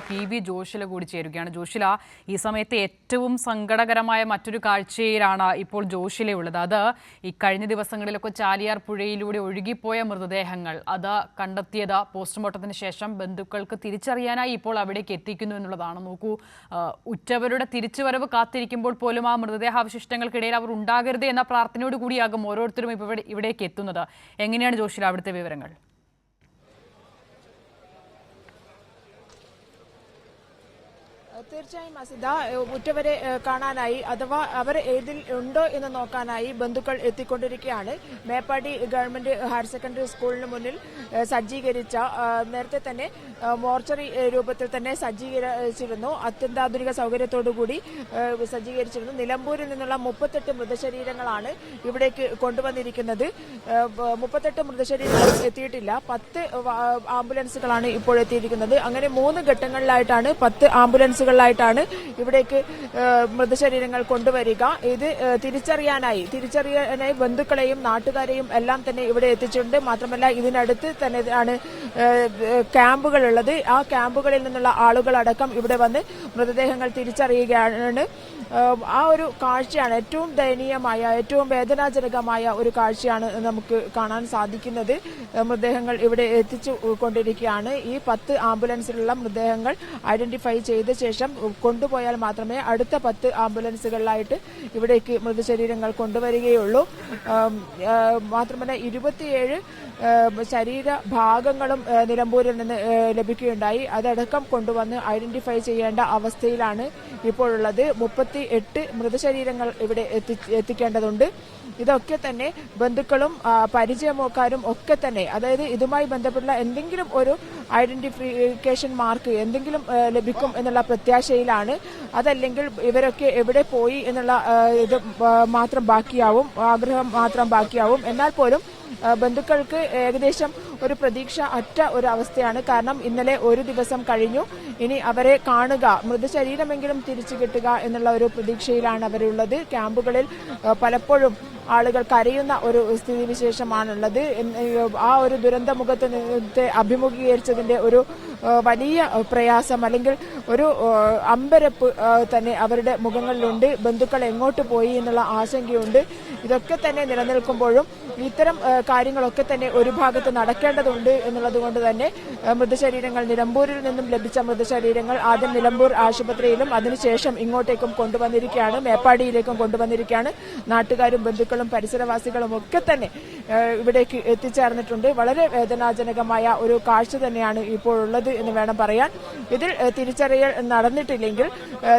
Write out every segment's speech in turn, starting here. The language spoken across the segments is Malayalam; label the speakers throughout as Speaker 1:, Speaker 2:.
Speaker 1: PV ജോഷില കൂടി ചേരുകയാണ്. ജോഷില, ഈ സമയത്ത് ഏറ്റവും സങ്കടകരമായ മറ്റൊരു കാഴ്ചയിലാണ് ഇപ്പോൾ ജോഷിലയുള്ളത്. അത് ഈ കഴിഞ്ഞ ദിവസങ്ങളിലൊക്കെ ചാലിയാർ പുഴയിലൂടെ ഒഴുകിപ്പോയ മൃതദേഹങ്ങൾ അത് കണ്ടെത്തിയത് പോസ്റ്റ്മോർട്ടത്തിന് ശേഷം ബന്ധുക്കൾക്ക് തിരിച്ചറിയാനായി ഇപ്പോൾ അവിടേക്ക് എത്തിക്കുന്നു എന്നുള്ളതാണ്. നോക്കൂ, ഉറ്റവരുടെ തിരിച്ചുവരവ് കാത്തിരിക്കുമ്പോൾ പോലും ആ മൃതദേഹാവശിഷ്ടങ്ങൾക്കിടയിൽ അവർ ഉണ്ടാകരുത് എന്ന പ്രാർത്ഥനയോട് കൂടിയാകും ഓരോരുത്തരും ഇവിടേക്ക് എത്തുന്നത്. എങ്ങനെയാണ് ജോഷില അവിടുത്തെ വിവരങ്ങൾ?
Speaker 2: തീർച്ചയായും അസിത, ഉറ്റവരെ കാണാനായി അഥവാ അവർ ഏതിൽ ഉണ്ടോ എന്ന് നോക്കാനായി ബന്ധുക്കൾ എത്തിക്കൊണ്ടിരിക്കുകയാണ്. മേപ്പാടി ഗവൺമെന്റ് ഹയർ സെക്കൻഡറി സ്കൂളിന് മുന്നിൽ സജ്ജീകരിച്ച നേരത്തെ തന്നെ മോർച്ചറി രൂപത്തിൽ തന്നെ സജ്ജീകരിച്ചിരുന്നു. അത്യന്താധുനിക സൗകര്യത്തോടുകൂടി സജ്ജീകരിച്ചിരുന്നു. നിലമ്പൂരിൽ നിന്നുള്ള 38 മൃതശരീരങ്ങളാണ് ഇവിടേക്ക് കൊണ്ടുവന്നിരിക്കുന്നത്. 38 മൃതശരീരങ്ങൾ എത്തിയിട്ടില്ല. 10 ആംബുലൻസുകളാണ് ഇപ്പോൾ എത്തിയിരിക്കുന്നത്. അങ്ങനെ 3 ഘട്ടങ്ങളിലായിട്ടാണ് 10 ആംബുലൻസുകളായിട്ടാണ് ഇവിടേക്ക് മൃതശരീരങ്ങൾ കൊണ്ടുവരിക. ഇത് തിരിച്ചറിയാനായി ബന്ധുക്കളെയും നാട്ടുകാരെയും എല്ലാം തന്നെ ഇവിടെ എത്തിച്ചിട്ടുണ്ട്. മാത്രമല്ല ഇതിനടുത്ത് തന്നെ ആണ് ക്യാമ്പുകളുള്ളത്. ആ ക്യാമ്പുകളിൽ നിന്നുള്ള ആളുകളടക്കം ഇവിടെ വന്ന് മൃതദേഹങ്ങൾ തിരിച്ചറിയുകയാണ്. ആ ഒരു കാഴ്ചയാണ് ഏറ്റവും ദയനീയമായ, ഏറ്റവും വേദനാജനകമായ ഒരു കാഴ്ചയാണ് നമുക്ക് കാണാൻ സാധിക്കുന്നത്. മൃതദേഹങ്ങൾ ഇവിടെ എത്തിച്ചു കൊണ്ടിരിക്കുകയാണ്. ഈ 10 ആംബുലൻസിലുള്ള മൃതദേഹങ്ങൾ ഐഡന്റിഫൈ ചെയ്ത ശേഷം കൊണ്ടുപോയാൽ മാത്രമേ അടുത്ത 10 ആംബുലൻസുകളിലായിട്ട് ഇവിടേക്ക് മൃതശരീരങ്ങൾ കൊണ്ടുവരികയുള്ളൂ. മാത്രമല്ല 27 ശരീരഭാഗങ്ങളും നിലമ്പൂരിൽ നിന്ന് ലഭിക്കുകയുണ്ടായി. അതടക്കം കൊണ്ടുവന്ന് ഐഡന്റിഫൈ ചെയ്യേണ്ട അവസ്ഥയിലാണ് ഇപ്പോഴുള്ളത്. 38 മൃതശരീരങ്ങൾ ഇവിടെ എത്തിക്കേണ്ടതുണ്ട്. ഇതൊക്കെ തന്നെ ബന്ധുക്കളും പരിചയമക്കാരും ഒക്കെ തന്നെ, അതായത് ഇതുമായി ബന്ധപ്പെട്ടുള്ള എന്തെങ്കിലും ഒരു ഐഡന്റിഫിക്കേഷൻ മാർക്ക് എന്തെങ്കിലും ലഭിക്കും എന്നുള്ള പ്രത്യാശയിലാണ്. അതല്ലെങ്കിൽ ഇവരൊക്കെ എവിടെ പോയി എന്നുള്ള ഇത് മാത്രം ബാക്കിയാവും, ആഗ്രഹം മാത്രം ബാക്കിയാവും. എന്നാൽ പോലും ബന്ധുക്കൾക്ക് ഏകദേശം ഒരു പ്രതീക്ഷ അറ്റ ഒരു അവസ്ഥയാണ്. കാരണം ഇന്നലെ ഒരു ദിവസം കഴിഞ്ഞു. ഇനി അവരെ കാണുക, മൃതശരീരമെങ്കിലും തിരിച്ചു കിട്ടുക എന്നുള്ള ഒരു പ്രതീക്ഷയിലാണ് അവരുള്ളത്. ക്യാമ്പുകളിൽ പലപ്പോഴും ആളുകൾ കരയുന്ന ഒരു സ്ഥിതിവിശേഷമാണുള്ളത്. ആ ഒരു ദുരന്തമുഖത്തെ അഭിമുഖീകരിച്ചതിന്റെ ഒരു വലിയ പ്രയാസം അല്ലെങ്കിൽ ഒരു അമ്പരപ്പ് തന്നെ അവരുടെ മുഖങ്ങളിലുണ്ട്. ബന്ധുക്കൾ എങ്ങോട്ട് പോയി എന്നുള്ള ആശങ്കയുണ്ട്. ഇതൊക്കെ തന്നെ നിലനിൽക്കുമ്പോഴും ഇത്തരം കാര്യങ്ങളൊക്കെ തന്നെ ഒരു ഭാഗത്ത് നടക്കേണ്ടതുണ്ട് എന്നുള്ളത് കൊണ്ട് തന്നെ മൃതശരീരങ്ങൾ, നിലമ്പൂരിൽ നിന്നും ലഭിച്ച മൃതശരീരങ്ങൾ ആദ്യം നിലമ്പൂർ ആശുപത്രിയിലും അതിനുശേഷം ഇങ്ങോട്ടേക്കും കൊണ്ടുവന്നിരിക്കുകയാണ്, മേപ്പാടിയിലേക്കും കൊണ്ടുവന്നിരിക്കുകയാണ്. നാട്ടുകാരും ബന്ധുക്കളും പരിസരവാസികളും ഒക്കെ തന്നെ ഇവിടേക്ക് എത്തിച്ചേർന്നിട്ടുണ്ട്. വളരെ വേദനാജനകമായ ഒരു കാഴ്ച തന്നെയാണ് ഇപ്പോഴുള്ളത് എന്ന് വേണം പറയാൻ. ഇതിൽ തിരിച്ചറിയൽ നടന്നിട്ടില്ലെങ്കിൽ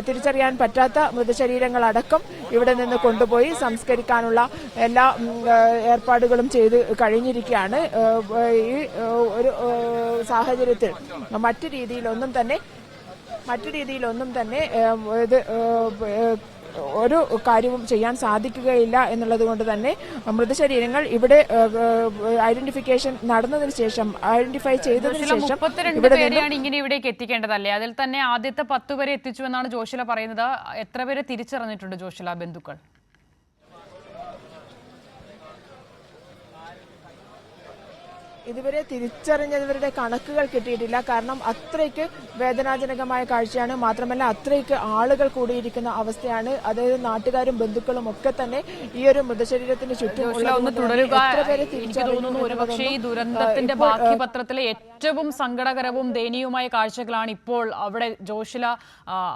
Speaker 2: തിരിച്ചറിയാൻ പറ്റാത്ത മൃതശരീരങ്ങളടക്കം ഇവിടെ നിന്ന് കൊണ്ടുപോയി സംസ്കരിക്കാനുള്ള എല്ലാ ഏർപ്പാടുകളും ചെയ്ത് കഴിഞ്ഞിരിക്കുകയാണ്. ഈ ഒരു സാഹചര്യത്തിൽ മറ്റു രീതിയിലൊന്നും തന്നെ ഇത് ഒരു കാര്യവും ചെയ്യാൻ സാധിക്കുകയില്ല എന്നുള്ളത് കൊണ്ട് തന്നെ മൃതശരീരങ്ങൾ ഇവിടെ ഐഡന്റിഫിക്കേഷൻ നടന്നതിന് ശേഷം, ഐഡന്റിഫൈ ചെയ്തതിനു ശേഷം
Speaker 1: 32 പേരെയാണ് ഇങ്ങനെ ഇവിടേക്ക് എത്തിക്കേണ്ടതല്ലേ? അതിൽ തന്നെ ആദ്യത്തെ 10 പേരെ എത്തിച്ചു എന്നാണ് ജോഷില പറയുന്നത്. എത്ര പേരെ തിരിച്ചറിഞ്ഞിട്ടുണ്ട് ജോഷില ബന്ധുക്കൾ?
Speaker 2: ഇതുവരെ തിരിച്ചറിഞ്ഞവരുടെ കണക്കുകൾ കിട്ടിയിട്ടില്ല. കാരണം അത്രയ്ക്ക് വേദനാജനകമായ കാഴ്ചയാണ്. മാത്രമല്ല അത്രയ്ക്ക് ആളുകൾ കൂടിയിരിക്കുന്ന അവസ്ഥയാണ്. അതായത് നാട്ടുകാരും ബന്ധുക്കളും ഒക്കെ തന്നെ ഈ ഒരു മൃതശരീരത്തിന് ചുറ്റും
Speaker 1: ഒരുപക്ഷേ ഈ ദുരന്തത്തിന്റെ ബാക്കി പത്രത്തിലെ ഏറ്റവും സങ്കടകരവും ദയനീയവുമായ കാഴ്ചകളാണ് ഇപ്പോൾ അവിടെ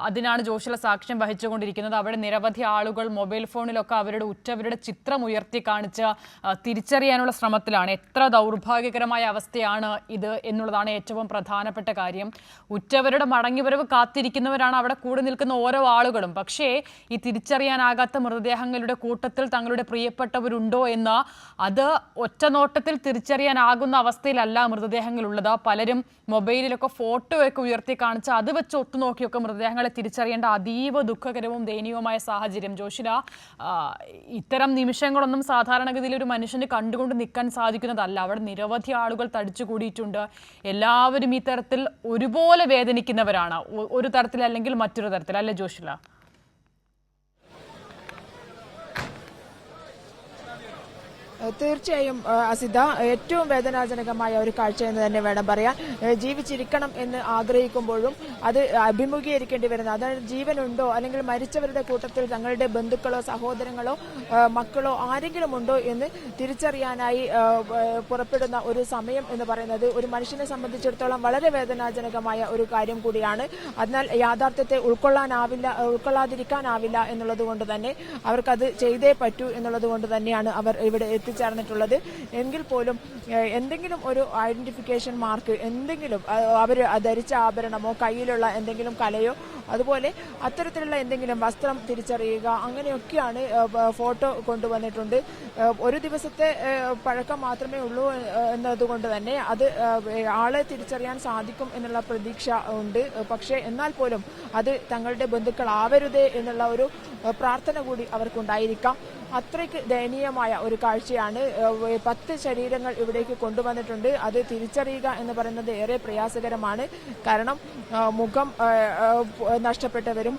Speaker 1: അതിനാണ് ജോഷില സാക്ഷ്യം വഹിച്ചുകൊണ്ടിരിക്കുന്നത്. അവിടെ നിരവധി ആളുകൾ മൊബൈൽ ഫോണിലൊക്കെ ഉറ്റവരുടെ ചിത്രം ഉയർത്തി കാണിച്ച് തിരിച്ചറിയാനുള്ള ശ്രമത്തിലാണ്. എത്ര ദൗർഭാഗ്യകരമായ അവസ്ഥയാണ് ഇത് എന്നുള്ളതാണ് ഏറ്റവും പ്രധാനപ്പെട്ട കാര്യം. ഉറ്റവരുടെ മടങ്ങിവരവ് കാത്തിരിക്കുന്നവരാണ് അവിടെ കൂടി നിൽക്കുന്ന ഓരോ ആളുകളും. പക്ഷേ ഈ തിരിച്ചറിയാനാകാത്ത മൃതദേഹങ്ങളുടെ കൂട്ടത്തിൽ തങ്ങളുടെ പ്രിയപ്പെട്ടവരുണ്ടോ എന്ന് അത് ഒറ്റനോട്ടത്തിൽ തിരിച്ചറിയാനാകുന്ന അവസ്ഥയിലല്ല മൃതദേഹങ്ങളുള്ളത്. പലരും മൊബൈലിലൊക്കെ ഫോട്ടോയൊക്കെ ഉയർത്തി കാണിച്ച് അത് വെച്ച് ഒത്തുനോക്കിയൊക്കെ മൃതദേഹങ്ങളെ തിരിച്ചറിയേണ്ട അതീവ ദുഃഖകരവും ദയനീയവുമായ സാഹചര്യം. ജോഷില, ഇത്തരം നിമിഷങ്ങളൊന്നും സാധാരണഗതിയിൽ ഒരു മനുഷ്യന് കണ്ടുകൊണ്ട് നിൽക്കാൻ സാധിക്കുന്നതല്ല. അവിടെ നിരവധി ആളുകൾ തടിച്ചുകൂടിയിട്ടുണ്ട്. എല്ലാവരും ഈ തരത്തിൽ ഒരുപോലെ വേദനിക്കുന്നവരാണ്, ഒരു തരത്തിൽ അല്ലെങ്കിൽ മറ്റൊരു തരത്തിൽ, അല്ലേ ജോഷില?
Speaker 2: തീർച്ചയായും അസിത, ഏറ്റവും വേദനാജനകമായ ഒരു കാഴ്ച എന്ന് തന്നെ വേണം പറയാൻ. ജീവിച്ചിരിക്കണം എന്ന് ആഗ്രഹിക്കുമ്പോഴും അത് അഭിമുഖീകരിക്കേണ്ടി വരുന്നത്, അതായത് ജീവനുണ്ടോ അല്ലെങ്കിൽ മരിച്ചവരുടെ കൂട്ടത്തിൽ തങ്ങളുടെ ബന്ധുക്കളോ സഹോദരങ്ങളോ മക്കളോ ആരെങ്കിലും ഉണ്ടോ എന്ന് തിരിച്ചറിയാനായി പുറപ്പെടുന്ന ഒരു സമയം എന്ന് പറയുന്നത് ഒരു മനുഷ്യനെ സംബന്ധിച്ചിടത്തോളം വളരെ വേദനാജനകമായ ഒരു കാര്യം കൂടിയാണ്. അതിനാൽ യാഥാർത്ഥ്യത്തെ ഉൾക്കൊള്ളാതിരിക്കാനാവില്ല എന്നുള്ളത് കൊണ്ട് തന്നെ അവർക്കത് ചെയ്തേ പറ്റൂ എന്നുള്ളത് കൊണ്ട് തന്നെയാണ് അവർ ഇവിടെ എത്തിച്ചേർന്നിട്ടുള്ളത്. എങ്കിൽ പോലും എന്തെങ്കിലും ഒരു ഐഡന്റിഫിക്കേഷൻ മാർക്ക്, എന്തെങ്കിലും അവർ ധരിച്ച ആഭരണമോ കയ്യിലുള്ള എന്തെങ്കിലും കലയോ അതുപോലെ അത്തരത്തിലുള്ള എന്തെങ്കിലും വസ്ത്രം തിരിച്ചറിയുക, അങ്ങനെയൊക്കെയാണ് ഫോട്ടോ കൊണ്ടുവന്നിട്ടുണ്ട്. ഒരു ദിവസത്തെ പഴക്കം മാത്രമേ ഉള്ളൂ എന്നതുകൊണ്ട് തന്നെ അത് ആളെ തിരിച്ചറിയാൻ സാധിക്കും എന്നുള്ള പ്രതീക്ഷ ഉണ്ട്. പക്ഷേ എന്നാൽ പോലും അത് തങ്ങളുടെ ബന്ധുക്കളാവരുതേ എന്നുള്ള ഒരു പ്രാർത്ഥന കൂടി അവർക്കുണ്ടായിരിക്കാം. അത്രയ്ക്ക് ദയനീയമായ ഒരു കാഴ്ചയാണ്. 10 ശരീരങ്ങൾ ഇവിടേക്ക് കൊണ്ടുവന്നിട്ടുണ്ട്. അത് തിരിച്ചറിയുക എന്ന് പറയുന്നത് ഏറെ പ്രയാസകരമാണ്. കാരണം മുഖം നഷ്ടപ്പെട്ടവരും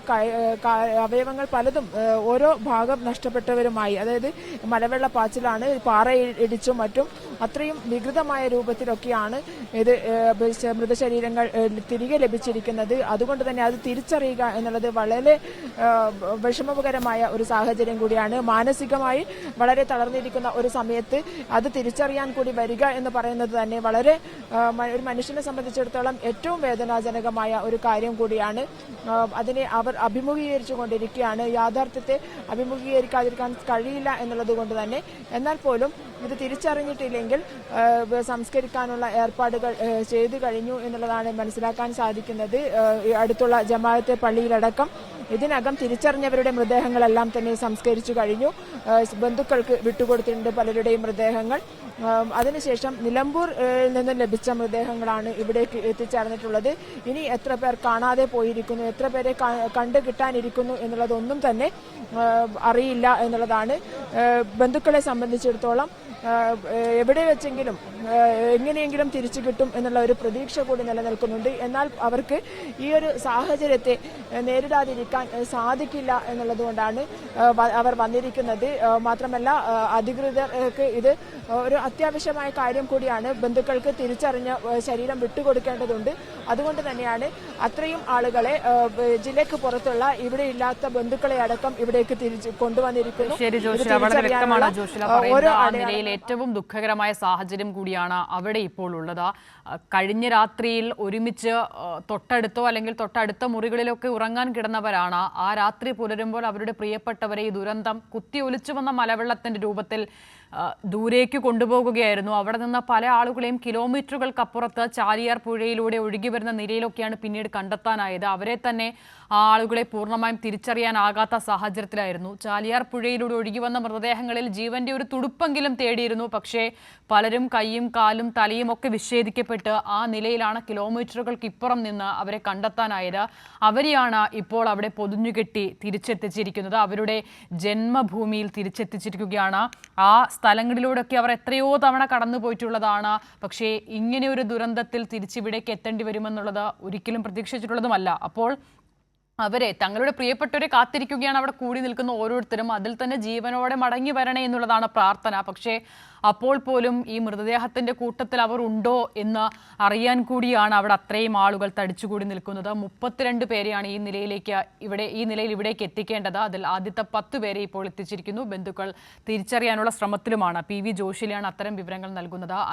Speaker 2: അവയവങ്ങൾ പലതും ഓരോ ഭാഗം നഷ്ടപ്പെട്ടവരുമായി, അതായത് മലവെള്ളപ്പാച്ചിലാണ്, പാറയിടിച്ചും മറ്റും അത്രയും വികൃതമായ രൂപത്തിലൊക്കെയാണ് ഇത് മൃതശരീരങ്ങൾ തിരികെ ലഭിച്ചിരിക്കുന്നത്. അതുകൊണ്ട് തന്നെ അത് തിരിച്ചറിയുക എന്നുള്ളത് വളരെ വിഷമകരമായ ഒരു സാഹചര്യം കൂടിയാണ്. മാനസികമായി വളരെ തളർന്നിരിക്കുന്ന ഒരു സമയത്ത് അത് തിരിച്ചറിയാൻ കൂടി വരിക എന്ന് പറയുന്നത് തന്നെ വളരെ ഒരു മനുഷ്യനെ സംബന്ധിച്ചിടത്തോളം ഏറ്റവും വേദനാജനകമായ ഒരു കാര്യം കൂടിയാണ്. അതിനെ അവർ അഭിമുഖീകരിച്ചു കൊണ്ടിരിക്കുകയാണ്. യാഥാർത്ഥ്യത്തെ അഭിമുഖീകരിക്കാതിരിക്കാൻ കഴിയില്ല എന്നുള്ളത് കൊണ്ട് തന്നെ എന്നാൽ പോലും ഇത് തിരിച്ചറിഞ്ഞിട്ടില്ലെങ്കിൽ സംസ്കരിക്കാനുള്ള ഏർപ്പാടുകൾ ചെയ്തു കഴിഞ്ഞു എന്നുള്ളതാണ് മനസ്സിലാക്കാൻ സാധിക്കുന്നത്. അടുത്തുള്ള ജമാഅത്തെ പള്ളിയിലടക്കം ഇതിനകം തിരിച്ചറിഞ്ഞവരുടെ മൃതദേഹങ്ങളെല്ലാം തന്നെ സംസ്കരിച്ചു കഴിഞ്ഞു. ബന്ധുക്കൾക്ക് വിട്ടുകൊടുത്തിട്ടുണ്ട് പലരുടെയും മൃതദേഹങ്ങൾ. അതിനുശേഷം നിലമ്പൂരിൽ നിന്ന് ലഭിച്ച മൃതദേഹങ്ങളാണ് ഇവിടേക്ക് എത്തിച്ചേർന്നിട്ടുള്ളത്. ഇനി എത്ര പേർ കാണാതെ പോയിരിക്കുന്നു, എത്ര പേരെ കണ്ടു കിട്ടാനിരിക്കുന്നു എന്നുള്ളതൊന്നും തന്നെ അറിയില്ല എന്നുള്ളതാണ്. ബന്ധുക്കളെ സംബന്ധിച്ചിടത്തോളം എവിടെ വെച്ചെങ്കിലും എങ്ങനെയെങ്കിലും തിരിച്ചു കിട്ടും എന്നുള്ള ഒരു പ്രതീക്ഷ കൂടി നിലനിൽക്കുന്നുണ്ട്. എന്നാൽ അവർക്ക് ഈ ഒരു സാഹചര്യത്തെ നേരിടാതിരിക്കാൻ സാധിക്കില്ല എന്നുള്ളതുകൊണ്ടാണ് അവർ വന്നിരിക്കുന്നത്. മാത്രമല്ല അധികൃതർക്ക് ഇത് ഒരു അത്യാവശ്യമായ കാര്യം കൂടിയാണ്. ബന്ധുക്കൾക്ക് തിരിച്ചറിഞ്ഞ ശരീരം വിട്ടുകൊടുക്കേണ്ടതുണ്ട്. അതുകൊണ്ട് തന്നെയാണ് അത്രയും ആളുകളെ ജില്ലയ്ക്ക് പുറത്തുള്ള ഇവിടെ ഇല്ലാത്ത ബന്ധുക്കളെ അടക്കം ഇവിടേക്ക് തിരിച്ചു കൊണ്ടുവന്നിരിക്കുന്നു.
Speaker 1: ഓരോ നിലയിൽ ഏറ്റവും ദുഃഖകരമായ സാഹചര്യം കൂടിയാണ് അവിടെ ഇപ്പോൾ ഉള്ളത്. കഴിഞ്ഞ രാത്രിയിൽ ഒരുമിച്ച് തൊട്ടടുത്തോ അല്ലെങ്കിൽ തൊട്ടടുത്ത മുറികളിലൊക്കെ ഉറങ്ങാൻ കിടന്നവരാണ്. ആ രാത്രി പുലരുമ്പോൾ അവരുടെ പ്രിയപ്പെട്ടവരെ ഈ ദുരന്തം കുത്തിയൊലിച്ചു വന്ന മലവെള്ളത്തിന്റെ രൂപത്തിൽ ദൂരേക്ക് കൊണ്ടുപോകുകയായിരുന്നു. അവിടെ നിന്ന് പല ആളുകളെയും കിലോമീറ്ററുകൾക്കപ്പുറത്ത് ചാലിയാർ പുഴയിലൂടെ ഒഴുകി വരുന്ന നിലയിലൊക്കെയാണ് പിന്നീട് കണ്ടെത്താനായത്. അവരെ തന്നെ ആ ആളുകളെ പൂർണ്ണമായും തിരിച്ചറിയാനാകാത്ത സാഹചര്യത്തിലായിരുന്നു. ചാലിയാർ പുഴയിലൂടെ ഒഴുകി വന്ന മൃതദേഹങ്ങളിൽ ജീവന്റെ ഒരു തുടുപ്പെങ്കിലും തേടിയിരുന്നു. പക്ഷേ പലരും കൈയും കാലും തലയും ഒക്കെ വിച്ഛേദിക്കപ്പെട്ട് ആ നിലയിലാണ് കിലോമീറ്ററുകൾക്ക് ഇപ്പുറം നിന്ന് അവരെ കണ്ടെത്താനായത്. അവരെയാണ് ഇപ്പോൾ അവിടെ പൊതിഞ്ഞുകെട്ടി തിരിച്ചെത്തിച്ചിരിക്കുന്നത്. അവരുടെ ജന്മഭൂമിയിൽ തിരിച്ചെത്തിച്ചിരിക്കുകയാണ്. ആ സ്ഥലങ്ങളിലൂടെയൊക്കെ അവർ എത്രയോ തവണ കടന്നു പോയിട്ടുള്ളതാണ്. പക്ഷേ ഇങ്ങനെ ഒരു ദുരന്തത്തിൽ തിരിച്ചിവിടേക്ക് എത്തേണ്ടി വരുമെന്നുള്ളത് ഒരിക്കലും പ്രതീക്ഷിച്ചിട്ടുള്ളതുമല്ല. അപ്പോൾ അവരെ തങ്ങളുടെ പ്രിയപ്പെട്ടവരെ കാത്തിരിക്കുകയാണ് അവിടെ കൂടി നിൽക്കുന്ന ഓരോരുത്തരും. അതിൽ തന്നെ ജീവനോടെ മടങ്ങി വരണേ എന്നുള്ളതാണ് പ്രാർത്ഥന. പക്ഷേ അപ്പോൾ പോലും ഈ മൃതദേഹത്തിന്റെ കൂട്ടത്തിൽ അവർ ഉണ്ടോ എന്ന് അറിയാൻ കൂടിയാണ് അവിടെ അത്രയും ആളുകൾ തടിച്ചുകൂടി നിൽക്കുന്നത്. 32 പേരെയാണ് ഈ നിലയിൽ ഇവിടേക്ക് എത്തിക്കേണ്ടത്. അതിൽ ആദ്യത്തെ 10 പേരെ ഇപ്പോൾ എത്തിച്ചിരിക്കുന്നു. ബന്ധുക്കൾ തിരിച്ചറിയാനുള്ള ശ്രമത്തിലുമാണ്. PV ജോഷിലാണ് അത്തരം വിവരങ്ങൾ നൽകുന്നത്.